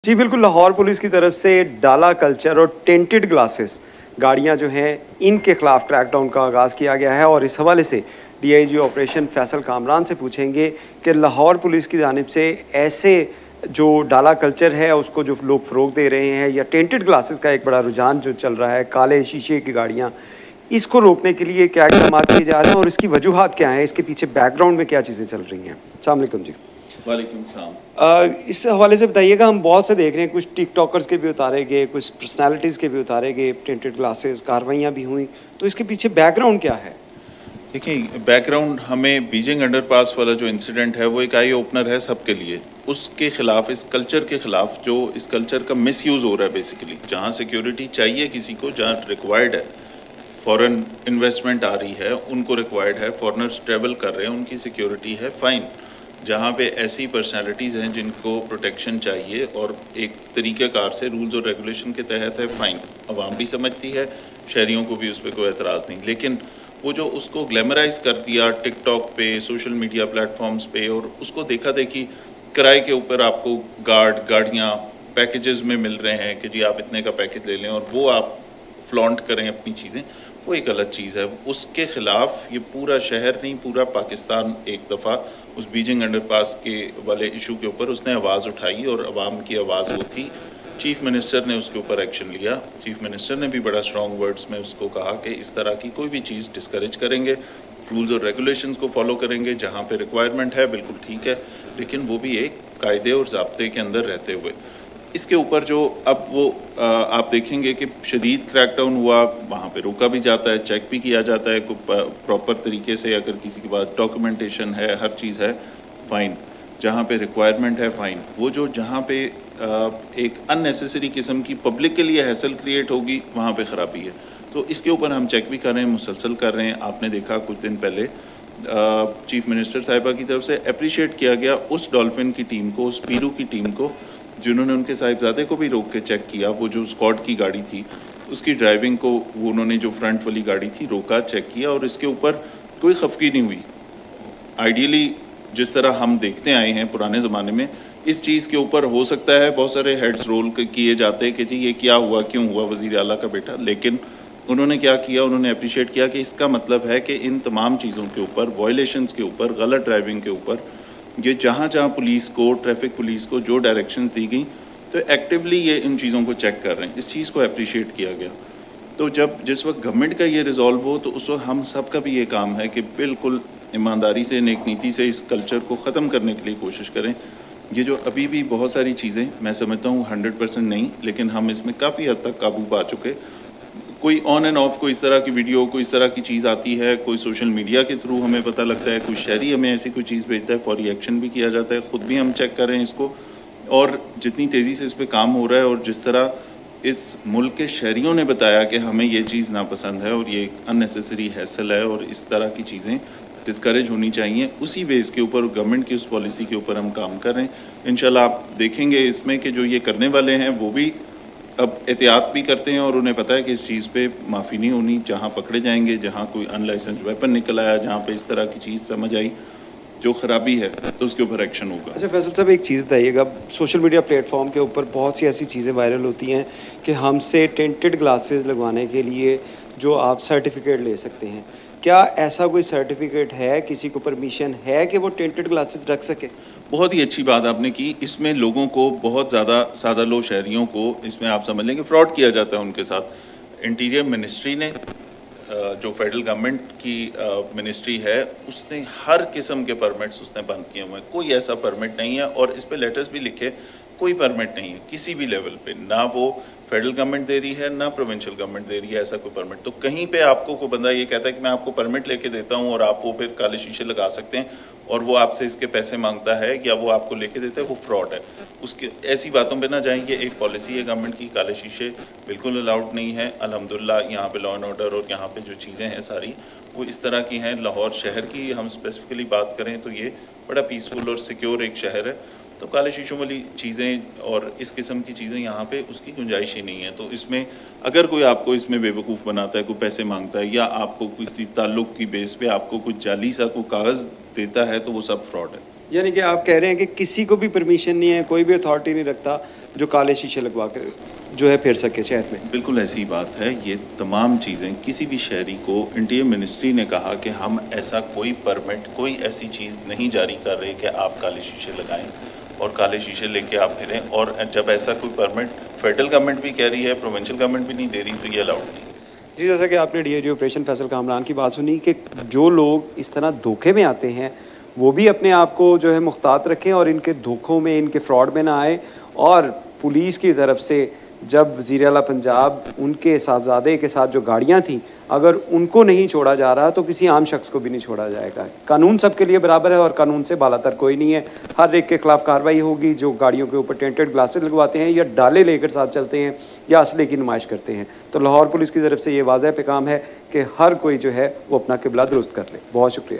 जी बिल्कुल, लाहौर पुलिस की तरफ से डाला कल्चर और टेंटेड ग्लासेस गाड़ियां जो हैं इनके खिलाफ क्रैकडाउन का आगाज़ किया गया है और इस हवाले से डीआईजी ऑपरेशन फैसल कामरान से पूछेंगे कि लाहौर पुलिस की जानिब से ऐसे जो डाला कल्चर है उसको जो लोग फ़रोग दे रहे हैं या टेंटेड ग्लासेस का एक बड़ा रुझान जो चल रहा है, काले शीशे की गाड़ियाँ, इसको रोकने के लिए क्या इक़दाम किए जा रहे हैं और इसकी वजूहात क्या हैं, इसके पीछे बैकग्राउंड में क्या चीज़ें चल रही हैं? अस्सलाम वालेकुम जी। वालेकुम सलाम। इस हवाले से बताइएगा, हम बहुत से देख रहे हैं, कुछ टिकटॉकर्स के भी उतारे गए, कुछ पर्सनालिटीज़ के भी उतारे गए, टिंटेड ग्लासेस, कार्रवाइयाँ भी हुई, तो इसके पीछे बैकग्राउंड क्या है? देखिए, बैकग्राउंड हमें बीजिंग अंडरपास वाला जो इंसिडेंट है वो एक आई ओपनर है सबके लिए। उसके खिलाफ, इस कल्चर के खिलाफ, जो इस कल्चर का मिसयूज़ हो रहा है बेसिकली, जहाँ सिक्योरिटी चाहिए किसी को, जहाँ रिक्वायर्ड है, फॉरेन इन्वेस्टमेंट आ रही है, उनको रिक्वायर्ड है, फॉरेनर्स ट्रैवल कर रहे हैं, उनकी सिक्योरिटी है, फ़ाइन। जहाँ पे ऐसी पर्सनालिटीज़ हैं जिनको प्रोटेक्शन चाहिए और एक तरीक़ेकार से रूल्स और रेगुलेशन के तहत है, फ़ाइन। अवाम भी समझती है, शहरियों को भी उस पर कोई एतराज़ नहीं, लेकिन वो जो उसको ग्लैमराइज़ कर दिया टिकटॉक पे, सोशल मीडिया प्लेटफॉर्म्स पे, और उसको देखा देखी किराए के ऊपर आपको गाड़ियाँ पैकेजेस में मिल रहे हैं कि जी आप इतने का पैकेज ले लें और वो आप फ्लॉन्ट करें अपनी चीज़ें, वो एक अलग चीज़ है। उसके ख़िलाफ़ ये पूरा शहर नहीं, पूरा पाकिस्तान एक दफ़ा उस बीजिंग अंडरपास के वाले इशू के ऊपर उसने आवाज़ उठाई और अवाम की आवाज़ वो थी। चीफ़ मिनिस्टर ने उसके ऊपर एक्शन लिया। चीफ़ मिनिस्टर ने भी बड़ा स्ट्रॉन्ग वर्ड्स में उसको कहा कि इस तरह की कोई भी चीज़ डिस्करेज करेंगे, रूल्स और रेगुलेशंस को फॉलो करेंगे, जहाँ पे रिक्वायरमेंट है बिल्कुल ठीक है, लेकिन वो भी एक कायदे और ज़ाब्ते के अंदर रहते हुए। इसके ऊपर जो अब वो आप देखेंगे कि शदीद क्रैकडाउन हुआ, वहाँ पे रोका भी जाता है, चेक भी किया जाता है प्रॉपर तरीके से, अगर किसी के पास डॉक्यूमेंटेशन है, हर चीज़ है, फ़ाइन। जहाँ पे रिक्वायरमेंट है, फ़ाइन। वो जो जहाँ पे एक अननेसेसरी किस्म की पब्लिक के लिए हैसल क्रिएट होगी, वहाँ पे ख़राबी है। तो इसके ऊपर हम चेक भी कर रहे हैं, मुसलसल कर रहे हैं। आपने देखा कुछ दिन पहले चीफ़ मिनिस्टर साहिबा की तरफ से अप्रिशिएट किया गया उस डॉल्फिन की टीम को, उस पीरू की टीम को, जिन्होंने उनके साहिबजादे को भी रोक के चेक किया। वो जो स्क्वाड की गाड़ी थी उसकी ड्राइविंग को वो उन्होंने जो फ्रंट वाली गाड़ी थी रोका, चेक किया और इसके ऊपर कोई खफगी नहीं हुई। आइडियली जिस तरह हम देखते आए हैं पुराने ज़माने में, इस चीज़ के ऊपर हो सकता है बहुत सारे हेड्स रोल किए जाते हैं कि जी ये क्या हुआ, क्यों हुआ, वज़ीर आला का बेटा, लेकिन उन्होंने क्या किया, उन्होंने अप्रिशिएट किया कि इसका मतलब है कि इन तमाम चीज़ों के ऊपर, वायलेशंस के ऊपर, गलत ड्राइविंग के ऊपर, ये जहाँ पुलिस को, ट्रैफिक पुलिस को जो डायरेक्शंस दी गई, तो एक्टिवली ये इन चीज़ों को चेक कर रहे हैं। इस चीज़ को अप्रिशिएट किया गया। तो जिस वक्त गवर्नमेंट का ये रिजॉल्व हो, तो उस वक्त हम सब का भी ये काम है कि बिल्कुल ईमानदारी से, नेक नीति से इस कल्चर को ख़त्म करने के लिए कोशिश करें। ये जो अभी भी बहुत सारी चीज़ें, मैं समझता हूँ 100% नहीं, लेकिन हम इसमें काफ़ी हद तक काबू पा चुके। कोई ऑन एंड ऑफ कोई इस तरह की वीडियो, कोई इस तरह की चीज़ आती है, कोई सोशल मीडिया के थ्रू हमें पता लगता है, कोई शहरी हमें ऐसी कोई चीज़ भेजता है, फौरी एक्शन भी किया जाता है, ख़ुद भी हम चेक कर रहे हैं इसको। और जितनी तेज़ी से इस पर काम हो रहा है और जिस तरह इस मुल्क के शहरियों ने बताया कि हमें ये चीज़ नापसंद है और ये अननेसेसरी हैसल है और इस तरह की चीज़ें डिस्करेज होनी चाहिए, उसी बेस के ऊपर, गवर्नमेंट की उस पॉलिसी के ऊपर हम काम कर रहे हैं। इंशाल्लाह आप देखेंगे इसमें कि जो ये करने वाले हैं वो भी अब एहतियात भी करते हैं और उन्हें पता है कि इस चीज़ पे माफ़ी नहीं होनी। जहाँ पकड़े जाएंगे, जहाँ कोई अनलाइसेंस वेपन निकल आया, जहाँ पे इस तरह की चीज़ समझ आई जो ख़राबी है, तो उसके ऊपर एक्शन होगा। अच्छा फैसल साहब, एक चीज़ बताइएगा, सोशल मीडिया प्लेटफॉर्म के ऊपर बहुत सी ऐसी चीज़ें वायरल होती हैं कि हमसे टिंटेड ग्लासेस लगवाने के लिए जो आप सर्टिफिकेट ले सकते हैं, क्या ऐसा कोई सर्टिफिकेट है, किसी को परमिशन है कि वो टिंटेड ग्लासेस रख सके? बहुत ही अच्छी बात आपने की। इसमें लोगों को, बहुत ज़्यादा सादा लो शहरियों को, इसमें आप समझ लें कि फ्रॉड किया जाता है उनके साथ। इंटीरियर मिनिस्ट्री ने, जो फेडरल गवर्नमेंट की मिनिस्ट्री है, उसने हर किस्म के परमिट्स उसने बंद किए हुए हैं। कोई ऐसा परमिट नहीं है और इस पे लेटर्स भी लिखे, कोई परमिट नहीं है किसी भी लेवल पे, ना वो फेडरल गवर्नमेंट दे रही है, ना प्रोविंशियल गवर्नमेंट दे रही है ऐसा कोई परमिट। तो कहीं पे आपको कोई बंदा ये कहता है कि मैं आपको परमिट लेके देता हूँ और आप वो फिर काले शीशे लगा सकते हैं और वो आपसे इसके पैसे मांगता है या वो आपको लेके देता है, वो फ्रॉड है। उसके ऐसी बातों पे ना जाएंगे। एक पॉलिसी है गवर्नमेंट की, काले शीशे बिल्कुल अलाउड नहीं है। अल्हम्दुलिल्लाह यहाँ पे लॉ एंड ऑर्डर और यहाँ पे जो चीज़ें हैं सारी वो इस तरह की हैं। लाहौर शहर की हम स्पेसिफिकली बात करें तो ये बड़ा पीसफुल और सिक्योर एक शहर है, तो काले शीशों वाली चीज़ें और इस किस्म की चीज़ें यहाँ पे उसकी गुंजाइश ही नहीं है। तो इसमें अगर कोई आपको इसमें बेवकूफ़ बनाता है, कोई पैसे मांगता है या आपको किसी ताल्लुक़ की बेस पे आपको कुछ जाली सा कोई कागज़ देता है, तो वो सब फ्रॉड है। यानी कि आप कह रहे हैं कि किसी को भी परमिशन नहीं है, कोई भी अथॉरिटी नहीं रखता, जो काले शीशे लगवा कर जो है फिर सके शहर में? बिल्कुल ऐसी बात है। ये तमाम चीज़ें किसी भी शहरी को इंटीरियर मिनिस्ट्री ने कहा कि हम ऐसा कोई परमिट, कोई ऐसी चीज़ नहीं जारी कर रहे कि आप काले शीशे लगाएं और काले शीशे लेके आप फिरें। और जब ऐसा कोई परमिट फेडरल गवर्नमेंट भी कह रही है, प्रोविंशियल गवर्नमेंट भी नहीं दे रही, तो ये अलाउड नहीं। जी, जैसा कि आपने डीआईजी ऑपरेशन फैसल कामरान की बात सुनी कि जो लोग इस तरह धोखे में आते हैं वो भी अपने आप को जो है मुख्तात रखें और इनके धोखों में, इनके फ्रॉड में ना आए। और पुलिस की तरफ से जब वज़ीर आला पंजाब उनके साहबजादे के साथ जो गाड़ियां थीं, अगर उनको नहीं छोड़ा जा रहा तो किसी आम शख्स को भी नहीं छोड़ा जाएगा। कानून सबके लिए बराबर है और कानून से बालातर कोई नहीं है। हर एक के खिलाफ कार्रवाई होगी जो गाड़ियों के ऊपर टेंटेड ग्लासेस लगवाते हैं या डाले लेकर साथ चलते हैं या असले की नुमाइश करते हैं। तो लाहौर पुलिस की तरफ से ये वाज़ह पैगाम है कि हर कोई जो है वो अपना किबला दुरुस्त कर ले। बहुत शुक्रिया।